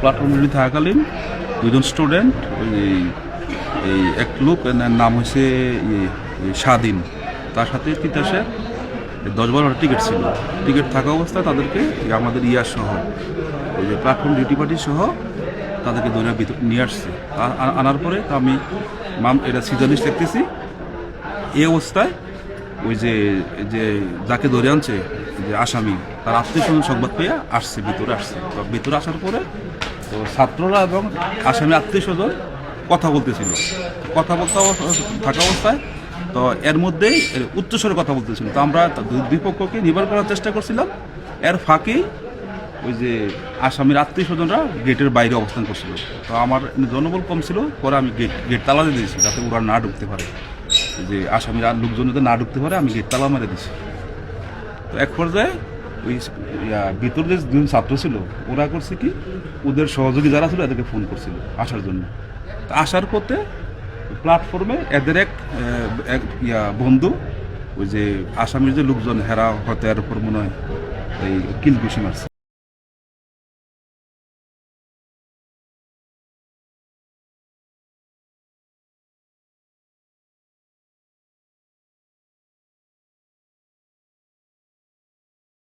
Platform ready থাকাকালীন দুজন student এই এক লোক নাম হয়েছে স্বাধীন, তার সাথে তিতাসের 10-12টা টিকিট ছিল। টিকিট থাকা অবস্থায় তাদেরকে আমাদের সহ ওই যে প্ল্যাটফর্ম ডিউটি পার্টি সহ তাদেরকে ধরে নিয়ে আসছে। আনার পরে আমি এটা সিজনিস্ট দেখতেছি। এই অবস্থায় ওই যে যাকে ধরে আনছে যে আসামি, তার আত্মীয় স্বজন সংবাদ পেয়ে আসছে, ভিতরে আসছে। তো ভিতরে আসার পরে তো ছাত্ররা এবং আসামি আত্মীয় স্বজন কথা বলতেছিল। কথা বলতে থাকা অবস্থায় তো এর মধ্যেই উচ্চস্বরে কথা বলতেছিল। তো আমরা দুই পক্ষকে নিবারণ করার চেষ্টা করছিলাম। এর ফাঁকেই ওই যে আসামির আত্মীয় স্বজনরা গেটের বাইরে অবস্থান করছিল। তো আমার জনবল কম ছিল, পরে আমি গেট তালা দিয়ে দিয়েছি যাতে ওরা না ঢুকতে পারে, যে আসামির আর লোকজন যাতে না ঢুকতে পারে, আমি গেট তালা মেরে দিয়েছি। তো এক পর্যায়ে ওই ভিতর যে দুজন ছাত্র ছিল ওরা করছে কি, ওদের সহযোগী যারা ছিল এদেরকে ফোন করছিল আসার জন্য। তো আসার পথে প্ল্যাটফর্মে এদের এক বন্ধু ওই যে আসামির যে লোকজন হেরা হয়তো এর উপর মনে হয় এই কিল ঘুষি মারছে।